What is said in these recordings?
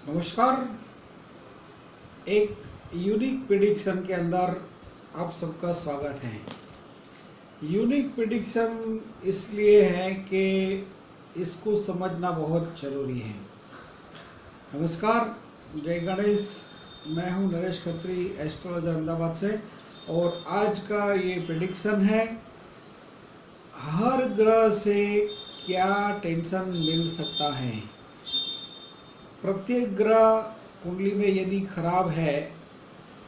नमस्कार। एक unique prediction के अंदर आप सबका स्वागत है। यूनिक प्रिडिक्शन इसलिए है कि इसको समझना बहुत जरूरी है। नमस्कार, जय गणेश। मैं हूं नरेश खत्री, एस्ट्रोलॉजर अहमदाबाद से। और आज का ये प्रिडिक्शन है, हर ग्रह से क्या टेंशन मिल सकता है। प्रत्येक ग्रह कुंडली में यदि खराब है,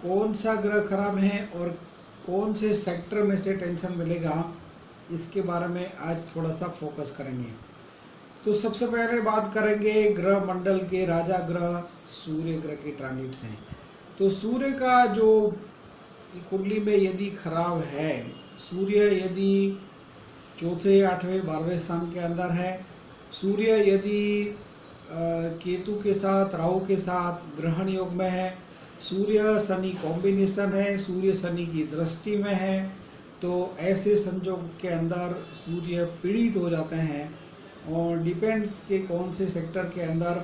कौन सा ग्रह खराब है और कौन से सेक्टर में से टेंशन मिलेगा, इसके बारे में आज थोड़ा सा फोकस करेंगे। तो सबसे पहले बात करेंगे ग्रह मंडल के राजा ग्रह सूर्य ग्रह के ट्रांजिट्स हैं। तो सूर्य का जो कुंडली में यदि खराब है, सूर्य यदि चौथे, आठवें, 12वें स्थान के अंदर है, सूर्य यदि केतु के साथ, राहु के साथ ग्रहण योग में है, सूर्य शनि कॉम्बिनेशन है, सूर्य शनि की दृष्टि में है, तो ऐसे संजोग के अंदर सूर्य पीड़ित हो जाते हैं। और डिपेंड्स के कौन से सेक्टर के अंदर,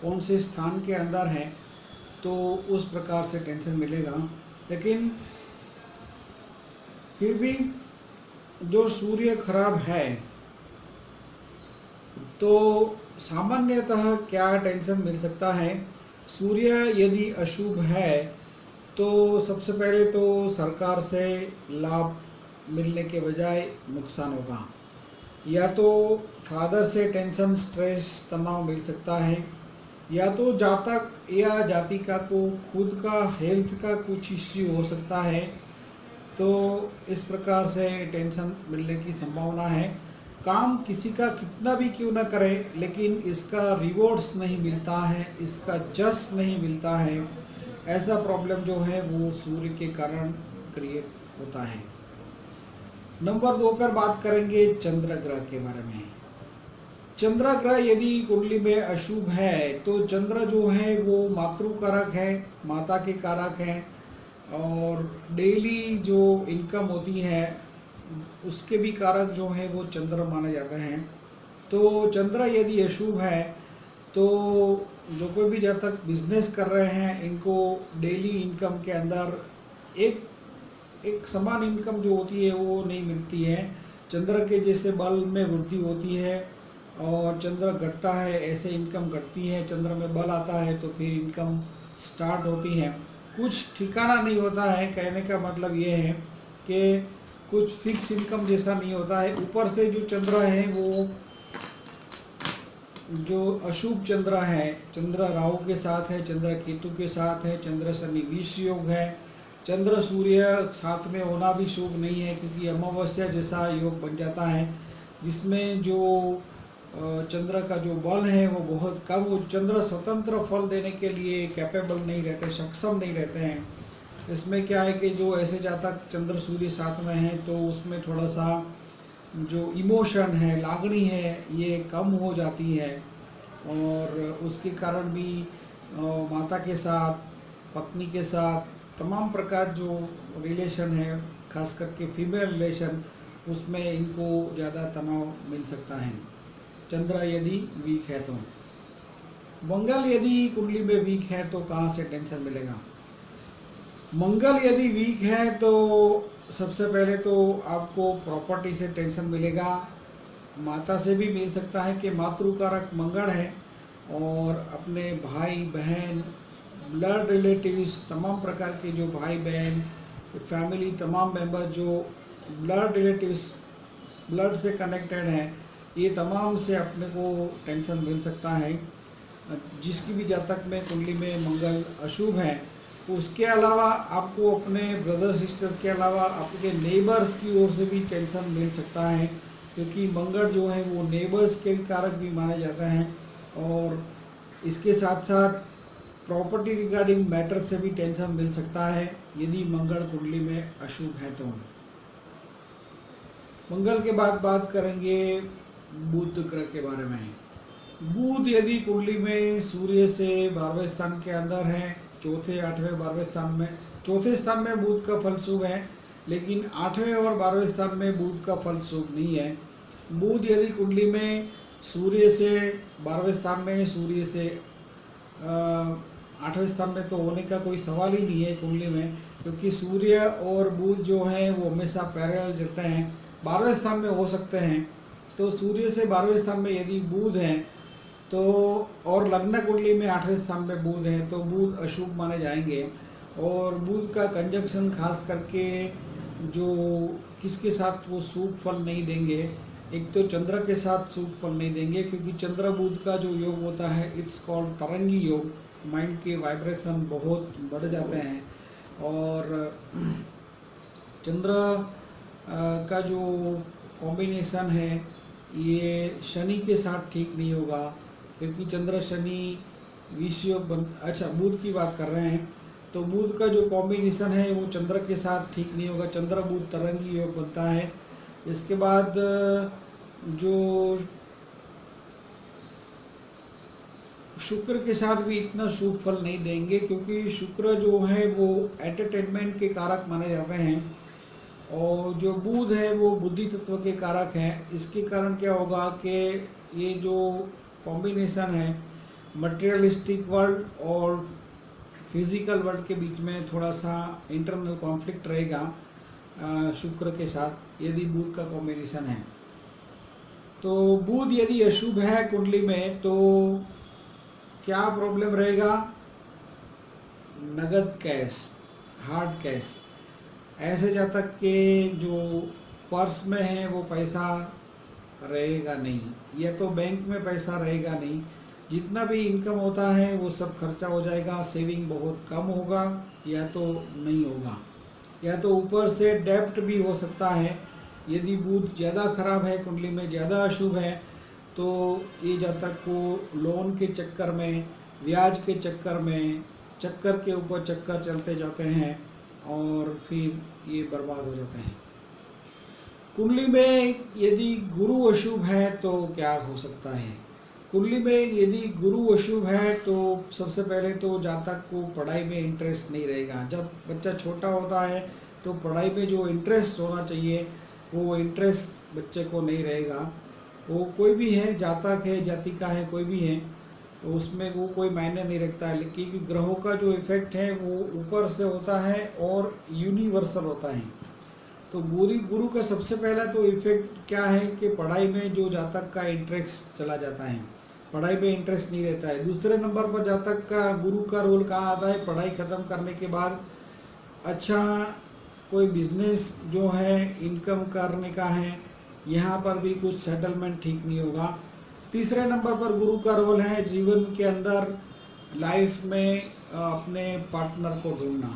कौन से स्थान के अंदर है, तो उस प्रकार से टेंशन मिलेगा। लेकिन फिर भी जो सूर्य खराब है, तो सामान्यतः क्या टेंशन मिल सकता है। सूर्य यदि अशुभ है तो सबसे पहले तो सरकार से लाभ मिलने के बजाय नुकसान होगा। या तो फादर से टेंशन, स्ट्रेस, तनाव मिल सकता है, या तो जातक या जातिका को खुद का हेल्थ का कुछ इश्यू हो सकता है। तो इस प्रकार से टेंशन मिलने की संभावना है। काम किसी का कितना भी क्यों ना करे, लेकिन इसका रिवॉर्ड्स नहीं मिलता है, इसका जस नहीं मिलता है। ऐसा प्रॉब्लम जो है वो सूर्य के कारण क्रिएट होता है। नंबर 2 पर बात करेंगे चंद्र ग्रह के बारे में। चंद्र ग्रह यदि कुंडली में अशुभ है तो चंद्र जो है वो मातृ कारक है, माता के कारक है, और डेली जो इनकम होती है उसके भी कारक जो है वो चंद्र माने जाते हैं। तो चंद्र यदि अशुभ है तो जो कोई भी जातक बिजनेस कर रहे हैं, इनको डेली इनकम के अंदर एक समान इनकम जो होती है वो नहीं मिलती है। चंद्र के जैसे बल में वृद्धि होती है और चंद्र घटता है ऐसे इनकम घटती है, चंद्र में बल आता है तो फिर इनकम स्टार्ट होती है। कुछ ठिकाना नहीं होता है। कहने का मतलब ये है कि कुछ फिक्स इनकम जैसा नहीं होता है। ऊपर से जो चंद्र है वो जो अशुभ चंद्र है, चंद्र राहु के साथ है, चंद्र केतु के साथ है, चंद्र शनि विष योग है, चंद्र सूर्य साथ में होना भी शुभ नहीं है, क्योंकि अमावस्या जैसा योग बन जाता है जिसमें जो चंद्र का जो बल है वो बहुत कम, वो चंद्र स्वतंत्र फल देने के लिए कैपेबल नहीं रहते, सक्षम नहीं रहते हैं। इसमें क्या है कि जो ऐसे जातक चंद्र सूर्य साथ में हैं तो उसमें थोड़ा सा जो इमोशन है, लागणी है, ये कम हो जाती है। और उसके कारण भी माता के साथ, पत्नी के साथ, तमाम प्रकार जो रिलेशन है, खास करके फीमेल रिलेशन, उसमें इनको ज़्यादा तनाव मिल सकता है चंद्र यदि वीक है तो। मंगल यदि कुंडली में वीक है तो कहाँ से टेंशन मिलेगा। मंगल यदि वीक है तो सबसे पहले तो आपको प्रॉपर्टी से टेंशन मिलेगा। माता से भी मिल सकता है कि मातृकारक मंगल है, और अपने भाई बहन, ब्लड रिलेटिव्स, तमाम प्रकार के जो भाई बहन, फैमिली, तमाम मेंबर जो ब्लड रिलेटिव्स, ब्लड से कनेक्टेड हैं, ये तमाम से अपने को टेंशन मिल सकता है। जिसकी भी जातक में कुंडली में मंगल अशुभ है, उसके अलावा आपको अपने ब्रदर सिस्टर के अलावा आपके नेबर्स की ओर से भी टेंशन मिल सकता है, क्योंकि मंगल जो है वो नेबर्स के कारक भी माने जाते हैं। और इसके साथ साथ प्रॉपर्टी रिगार्डिंग मैटर से भी टेंशन मिल सकता है यदि मंगल कुंडली में अशुभ है तो। मंगल के बाद बात करेंगे बुध ग्रह के बारे में। बुध यदि कुंडली में सूर्य से 12वें स्थान के अंदर है, चौथे, 8वें, 12वें स्थान में, चौथे स्थान में बुध का फल शुभ है, लेकिन 8वें और 12वें स्थान में बुध का फल शुभ नहीं है। बुध यदि कुंडली में सूर्य से 12वें स्थान में, सूर्य से 8वें स्थान में तो होने का कोई सवाल ही नहीं है कुंडली में, क्योंकि सूर्य और बुध जो हैं वो हमेशा पैरेलल चलते हैं। 12वें स्थान में हो सकते हैं, तो सूर्य से 12वें स्थान में यदि बुध हैं तो, और लग्न कुंडली में 8वें स्थान में बुध हैं, तो बुध अशुभ माने जाएंगे। और बुध का कंजक्शन खास करके जो किसके साथ वो शुभ फल नहीं देंगे, एक तो चंद्र के साथ शुभ फल नहीं देंगे, क्योंकि चंद्र बुध का जो योग होता है इट्स कॉल्ड तरंगी योग। माइंड के वाइब्रेशन बहुत बढ़ जाते हैं। और चंद्र का जो कॉम्बिनेशन है ये शनि के साथ ठीक नहीं होगा, क्योंकि चंद्र शनि विष योग बन, अच्छा बुध की बात कर रहे हैं, तो बुध का जो कॉम्बिनेशन है वो चंद्र के साथ ठीक नहीं होगा। चंद्र बुध तरंगी योग बनता है। इसके बाद जो शुक्र के साथ भी इतना शुभ फल नहीं देंगे, क्योंकि शुक्र जो है वो एंटरटेनमेंट के कारक माने जाते हैं, और जो बुध है वो बुद्धि तत्व के कारक हैं। इसके कारण क्या होगा कि ये जो कॉम्बिनेशन है मटेरियलिस्टिक वर्ल्ड और फिजिकल वर्ल्ड के बीच में थोड़ा सा इंटरनल कॉन्फ्लिक्ट रहेगा शुक्र के साथ, यदि बुध का कॉम्बिनेशन है। तो बुध यदि अशुभ है कुंडली में तो क्या प्रॉब्लम रहेगा? नगद कैश, हार्ड कैश, ऐसे जातक के जो पर्स में है वो पैसा रहेगा नहीं, या तो बैंक में पैसा रहेगा नहीं, जितना भी इनकम होता है वो सब खर्चा हो जाएगा, सेविंग बहुत कम होगा या तो नहीं होगा, या तो ऊपर से डेब्ट भी हो सकता है। यदि बुध ज़्यादा खराब है कुंडली में, ज़्यादा अशुभ है, तो ये जातक को लोन के चक्कर में, ब्याज के चक्कर में, चक्कर के ऊपर चक्कर चलते जाते हैं और फिर ये बर्बाद हो जाते हैं। कुंडली में यदि गुरु अशुभ है तो क्या हो सकता है? कुंडली में यदि गुरु अशुभ है तो सबसे पहले तो जातक को पढ़ाई में इंटरेस्ट नहीं रहेगा। जब बच्चा छोटा होता है तो पढ़ाई में जो इंटरेस्ट होना चाहिए वो इंटरेस्ट बच्चे को नहीं रहेगा। वो कोई भी है, जातक है, जातिका है, कोई भी है, तो उसमें वो कोई मायने नहीं रखता है, क्योंकि ग्रहों का जो इफेक्ट है वो ऊपर से होता है और यूनिवर्सल होता है। तो गुरु का सबसे पहला तो इफेक्ट क्या है कि पढ़ाई में जो जातक का इंटरेस्ट चला जाता है, पढ़ाई में इंटरेस्ट नहीं रहता है। दूसरे नंबर पर जातक का गुरु का रोल कहाँ आता है? पढ़ाई ख़त्म करने के बाद अच्छा कोई बिजनेस जो है इनकम करने का है, यहाँ पर भी कुछ सेटलमेंट ठीक नहीं होगा। तीसरे नंबर पर गुरु का रोल है जीवन के अंदर, लाइफ में अपने पार्टनर को ढूंढना।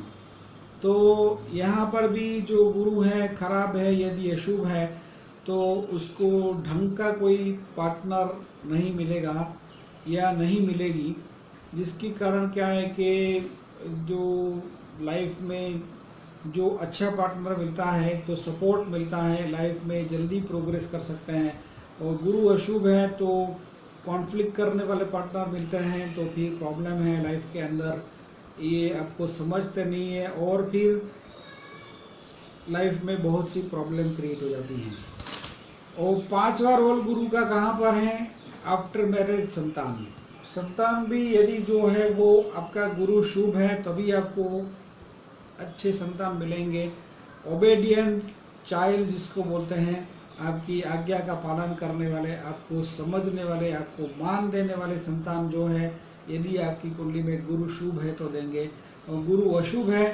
तो यहाँ पर भी जो गुरु है खराब है, यदि अशुभ है तो उसको ढंग का कोई पार्टनर नहीं मिलेगा या नहीं मिलेगी, जिसके कारण क्या है कि जो लाइफ में जो अच्छा पार्टनर मिलता है तो सपोर्ट मिलता है, लाइफ में जल्दी प्रोग्रेस कर सकते हैं। और गुरु अशुभ है तो कॉन्फ्लिक्ट करने वाले पार्टनर मिलते हैं, तो फिर प्रॉब्लम है लाइफ के अंदर, ये आपको समझते नहीं है और फिर लाइफ में बहुत सी प्रॉब्लम क्रिएट हो जाती हैं। और पांचवा रोल गुरु का कहाँ पर है? आफ्टर मैरिज संतान। संतान भी यदि जो है वो आपका गुरु शुभ है तभी आपको अच्छे संतान मिलेंगे। ओबेडिएंट चाइल्ड जिसको बोलते हैं, आपकी आज्ञा का पालन करने वाले, आपको समझने वाले, आपको मान देने वाले संतान जो है, यदि आपकी कुंडली में गुरु शुभ है तो देंगे। और गुरु अशुभ है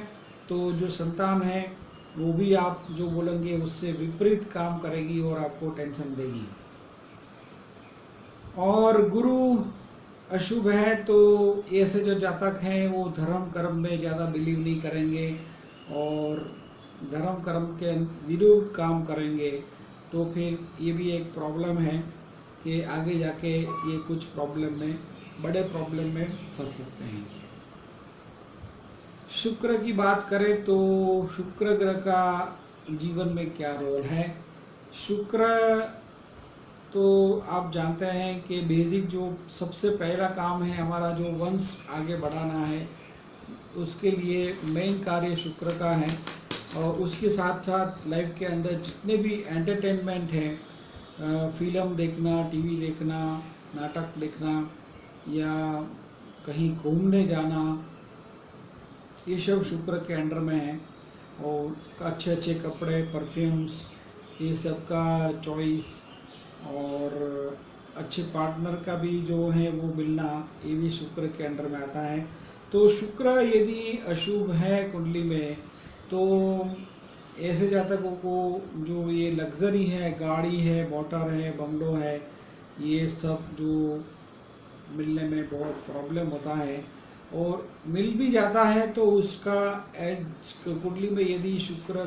तो जो संतान है वो भी आप जो बोलेंगे उससे विपरीत काम करेगी और आपको टेंशन देगी। और गुरु अशुभ है तो ऐसे जो जातक हैं वो धर्म कर्म में ज़्यादा बिलीव नहीं करेंगे और धर्म कर्म के विरुद्ध काम करेंगे, तो फिर ये भी एक प्रॉब्लम है कि आगे जाके ये कुछ प्रॉब्लम में, बड़े प्रॉब्लम में फंस सकते हैं। शुक्र की बात करें तो शुक्र ग्रह का जीवन में क्या रोल है? शुक्र तो आप जानते हैं कि बेसिक जो सबसे पहला काम है हमारा, जो वंश आगे बढ़ाना है, उसके लिए मेन कार्य शुक्र का है। और उसके साथ साथ लाइफ के अंदर जितने भी एंटरटेनमेंट हैं, फिल्म देखना, टीवी देखना, नाटक देखना या कहीं घूमने जाना, ये सब शुक्र के अंडर में है। और अच्छे अच्छे कपड़े, परफ्यूम्स, ये सब का चॉइस, और अच्छे पार्टनर का भी जो है वो मिलना, ये भी शुक्र के अंडर में आता है। तो शुक्र यदि अशुभ है कुंडली में, तो ऐसे जातकों को जो ये लग्जरी है, गाड़ी है, मोटर है, बंगलो है, ये सब जो मिलने में बहुत प्रॉब्लम होता है। और मिल भी जाता है तो उसका एज कुंडली में यदि शुक्र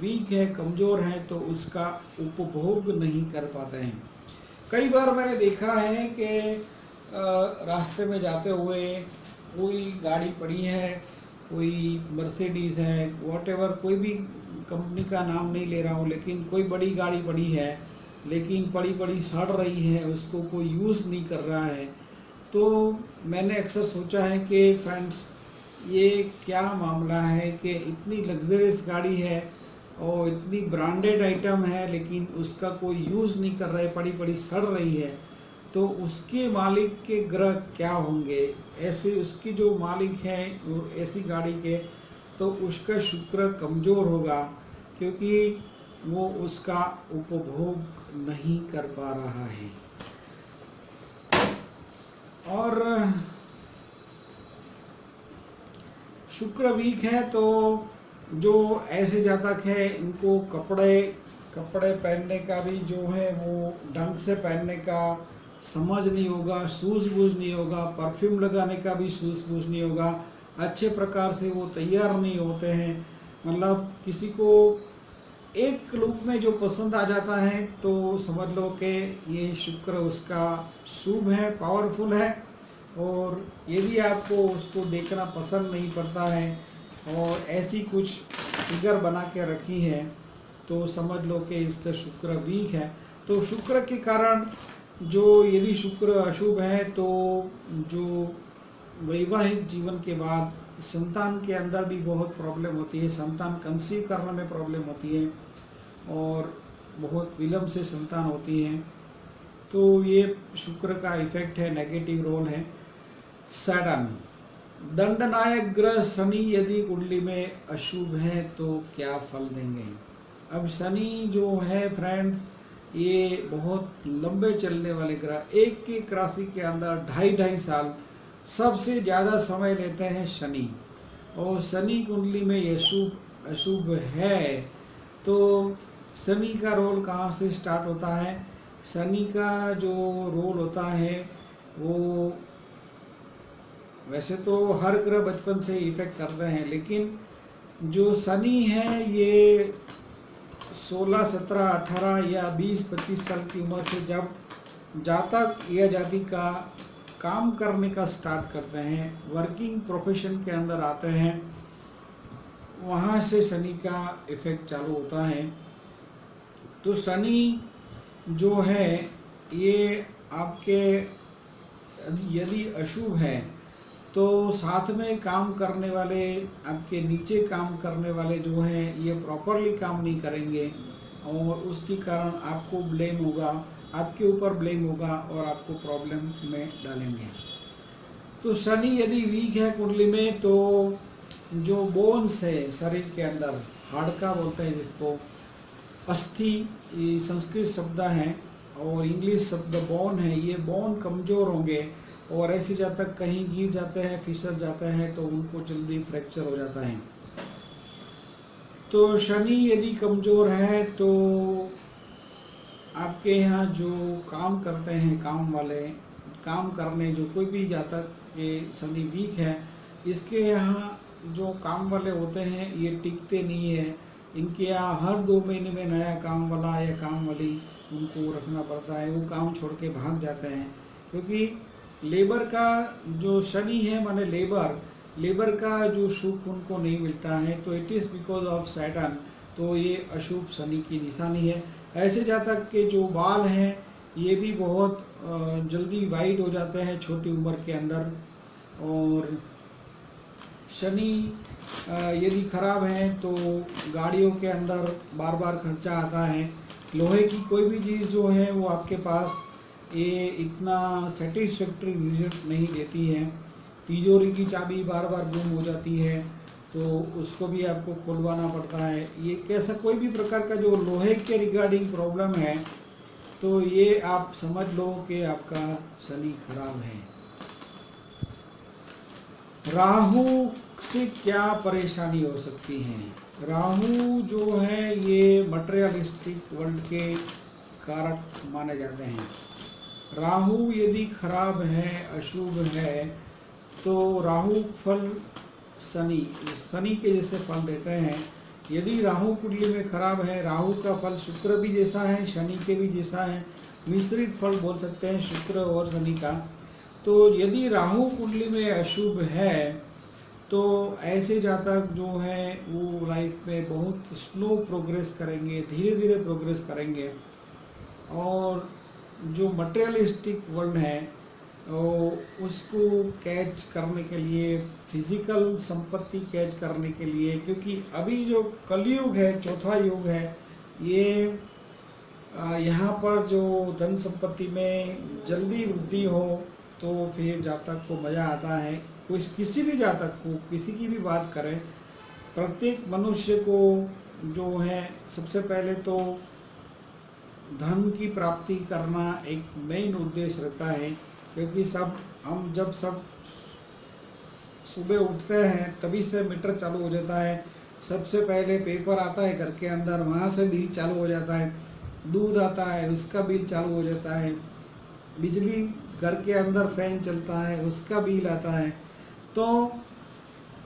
वीक है, कमज़ोर है, तो उसका उपभोग नहीं कर पाते हैं। कई बार मैंने देखा है कि रास्ते में जाते हुए कोई गाड़ी पड़ी है, कोई मर्सिडीज़ है, वॉटेवर, कोई भी कंपनी का नाम नहीं ले रहा हूँ, लेकिन कोई बड़ी गाड़ी पड़ी है, लेकिन पड़ी पड़ी सड़ रही है, उसको कोई यूज़ नहीं कर रहा है। तो मैंने अक्सर सोचा है कि फ्रेंड्स, ये क्या मामला है कि इतनी लग्जरियस गाड़ी है और इतनी ब्रांडेड आइटम है, लेकिन उसका कोई यूज़ नहीं कर रहे, पड़ी पड़ी सड़ रही है। तो उसके मालिक के ग्रह क्या होंगे? ऐसे उसकी जो मालिक हैं ऐसी गाड़ी के, तो उसका शुक्र कमज़ोर होगा, क्योंकि वो उसका उपभोग नहीं कर पा रहा है। और शुक्र वीक है तो जो ऐसे जातक है, इनको कपड़े पहनने का भी जो है वो ढंग से पहनने का समझ नहीं होगा, सूझबूझ नहीं होगा, परफ्यूम लगाने का भी सूझबूझ नहीं होगा, अच्छे प्रकार से वो तैयार नहीं होते हैं। मतलब किसी को एक लुक में जो पसंद आ जाता है, तो समझ लो कि ये शुक्र उसका शुभ है, पावरफुल है। और यदि आपको उसको देखना पसंद नहीं पड़ता है और ऐसी कुछ फिगर बना के रखी है, तो समझ लो कि इसका शुक्र वीक है। तो शुक्र के कारण जो यदि शुक्र अशुभ है, तो जो वैवाहिक जीवन के बाद संतान के अंदर भी बहुत प्रॉब्लम होती है, संतान कंसीव करने में प्रॉब्लम होती है और बहुत विलम्ब से संतान होती है। तो ये शुक्र का इफेक्ट है, नेगेटिव रोल है। सैटर्न, दंडनायक ग्रह शनि यदि कुंडली में अशुभ है तो क्या फल देंगे? अब शनि जो है फ्रेंड्स, ये बहुत लंबे चलने वाले ग्रह, एक राशि के अंदर 2.5 साल सबसे ज़्यादा समय लेते हैं शनि। और शनि कुंडली में ये अशुभ है, तो शनि का रोल कहाँ से स्टार्ट होता है? शनि का जो रोल होता है वो, वैसे तो हर ग्रह बचपन से इफेक्ट करते हैं, लेकिन जो शनि है ये 16, 17, 18 या 20, 25 साल की उम्र से जब जातक या जाति का काम करने का स्टार्ट करते हैं, वर्किंग प्रोफेशन के अंदर आते हैं, वहाँ से शनि का इफेक्ट चालू होता है। तो शनि जो है ये आपके यदि अशुभ है, तो साथ में काम करने वाले, आपके नीचे काम करने वाले जो हैं, ये प्रॉपरली काम नहीं करेंगे और उसके कारण आपको ब्लेम होगा, आपके ऊपर ब्लेम होगा और आपको प्रॉब्लम में डालेंगे। तो शनि यदि वीक है कुंडली में, तो जो बोन्स है शरीर के अंदर, हाड़का बोलते हैं जिसको, अस्थि ये संस्कृत शब्द है और इंग्लिश शब्द बोन है, ये बोन कमज़ोर होंगे और ऐसे जातक कहीं गिर जाते हैं, फिसल जाते हैं, तो उनको जल्दी फ्रैक्चर हो जाता है। तो शनि यदि कमज़ोर है, तो आपके यहाँ जो काम करते हैं, काम वाले, काम करने जो कोई भी जातक ये शनि वीक है, इसके यहाँ जो काम वाले होते हैं ये टिकते नहीं है। इनके यहाँ हर 2 महीने में नया काम वाला या काम वाली उनको रखना पड़ता है, वो काम छोड़ के भाग जाते हैं, क्योंकि लेबर का जो शनि है, माने लेबर का जो सुख उनको नहीं मिलता है। तो it is because of Saturn, तो ये अशुभ शनि की निशानी है। ऐसे जातक के जो बाल हैं ये भी बहुत जल्दी वाइड हो जाते हैं छोटी उम्र के अंदर। और शनि यदि खराब है तो गाड़ियों के अंदर बार बार खर्चा आता है। लोहे की कोई भी चीज़ जो है वो आपके पास ये इतना सेटिस्फैक्ट्री रिजल्ट नहीं देती है। तिजोरी की चाबी बार बार गुम हो जाती है तो उसको भी आपको खुलवाना पड़ता है। ये कैसा कोई भी प्रकार का जो लोहे के रिगार्डिंग प्रॉब्लम है तो ये आप समझ लो कि आपका शनि खराब है। राहु से क्या परेशानी हो सकती है? राहु जो है ये मटेरियलिस्टिक वर्ल्ड के कारक माने जाते हैं। राहु यदि खराब है, अशुभ है, तो राहु फल शनि के जैसे फल देते हैं। यदि राहु कुंडली में खराब है, राहु का फल शुक्र भी जैसा है, शनि के भी जैसा है, मिश्रित फल बोल सकते हैं शुक्र और शनि का। तो यदि राहु कुंडली में अशुभ है तो ऐसे जातक जो है वो लाइफ में बहुत स्लो प्रोग्रेस करेंगे, धीरे धीरे प्रोग्रेस करेंगे। और जो मटेरियलिस्टिक वर्ल्ड है उसको कैच करने के लिए, फिजिकल संपत्ति कैच करने के लिए, क्योंकि अभी जो कलयुग है, चौथा युग है, ये यहाँ पर जो धन संपत्ति में जल्दी वृद्धि हो तो फिर जातक को मज़ा आता है। कोई किसी भी जातक को, किसी की भी बात करें, प्रत्येक मनुष्य को जो है सबसे पहले तो धन की प्राप्ति करना एक मेन उद्देश्य रहता है। क्योंकि हम जब सुबह उठते हैं तभी से मीटर चालू हो जाता है। सबसे पहले पेपर आता है घर के अंदर, वहाँ से बिल चालू हो जाता है। दूध आता है, उसका बिल चालू हो जाता है। बिजली घर के अंदर फैन चलता है, उसका बिल आता है। तो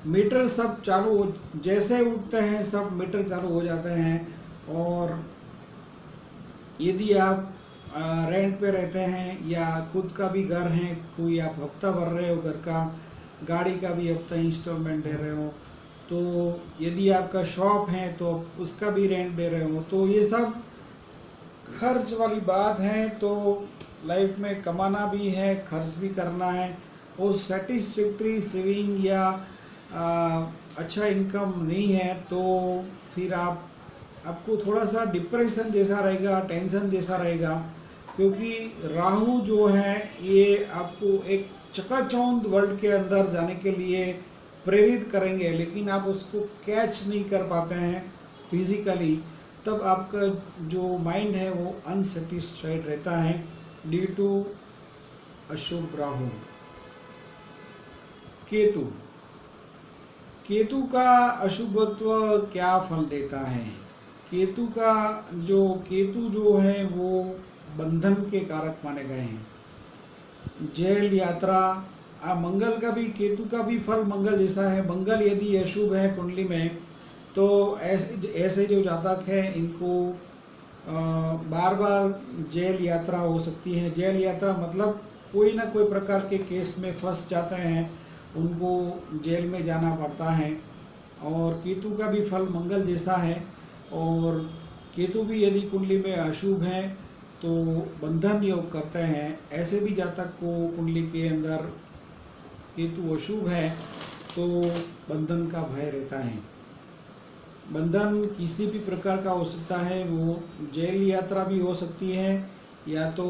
मीटर सब चालू, जैसे उठते हैं सब मीटर चालू हो जाते हैं। और यदि आप रेंट पे रहते हैं या खुद का भी घर है, कोई आप हफ्ता भर रहे हो घर का, गाड़ी का भी हफ्ता इंस्टॉलमेंट दे रहे हो, तो यदि आपका शॉप है तो उसका भी रेंट दे रहे हो, तो ये सब खर्च वाली बात है। तो लाइफ में कमाना भी है, खर्च भी करना है। और सेटिस्फैक्ट्री सेविंग या अच्छा इनकम नहीं है तो फिर आपको थोड़ा सा डिप्रेशन जैसा रहेगा, टेंशन जैसा रहेगा। क्योंकि राहु जो है ये आपको एक चकाचौंध वर्ल्ड के अंदर जाने के लिए प्रेरित करेंगे, लेकिन आप उसको कैच नहीं कर पाते हैं फिजिकली। तब आपका जो माइंड है वो अनसेटिस्फाइड रहता है ड्यू टू अशुभ राहु। केतु का अशुभत्व क्या फल देता है? केतु जो है वो बंधन के कारक माने गए हैं। जेल, यात्रा, मंगल का भी, केतु का भी फल मंगल जैसा है। मंगल यदि अशुभ है कुंडली में तो ऐसे जो जातक है इनको बार बार जेल यात्रा हो सकती है। जेल यात्रा मतलब कोई ना कोई प्रकार के केस में फंस जाते हैं, उनको जेल में जाना पड़ता है। और केतु का भी फल मंगल जैसा है। और केतु भी यदि कुंडली में अशुभ है तो बंधन योग करते हैं। ऐसे भी जातक को कुंडली के अंदर केतु अशुभ है तो बंधन का भय रहता है। बंधन किसी भी प्रकार का हो सकता है, वो जेल यात्रा भी हो सकती है, या तो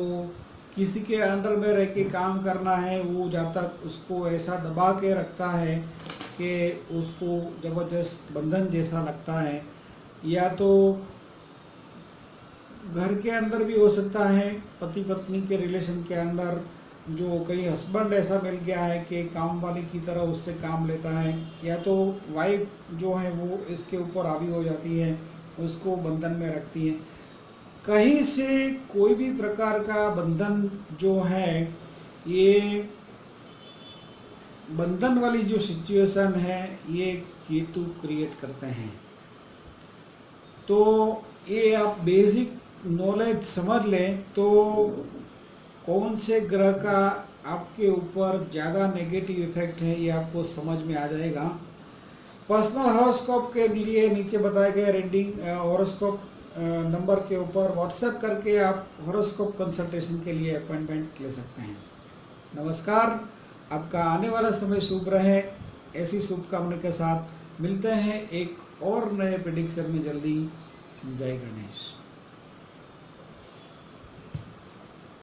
किसी के अंडर में रह के काम करना है, वो जातक उसको ऐसा दबा के रखता है कि उसको जबरदस्त बंधन जैसा लगता है। या तो घर के अंदर भी हो सकता है, पति पत्नी के रिलेशन के अंदर जो कई हस्बैंड ऐसा मिल गया है कि काम वाली की तरह उससे काम लेता है, या तो वाइफ जो है वो इसके ऊपर हावी हो जाती है, उसको बंधन में रखती है। कहीं से कोई भी प्रकार का बंधन जो है, ये बंधन वाली जो सिचुएशन है ये केतु क्रिएट करते हैं। तो ये आप बेसिक नॉलेज समझ लें तो कौन से ग्रह का आपके ऊपर ज़्यादा नेगेटिव इफेक्ट है ये आपको समझ में आ जाएगा। पर्सनल हॉरोस्कोप के लिए नीचे बताए गए रीडिंग हॉरोस्कोप नंबर के ऊपर व्हाट्सएप करके आप हॉरोस्कोप कंसल्टेशन के लिए अपॉइंटमेंट ले सकते हैं। नमस्कार, आपका आने वाला समय शुभ रहे, ऐसी शुभकामना के साथ मिलते हैं एक और नए प्रेडिक्शन में जल्दी। जय गणेश।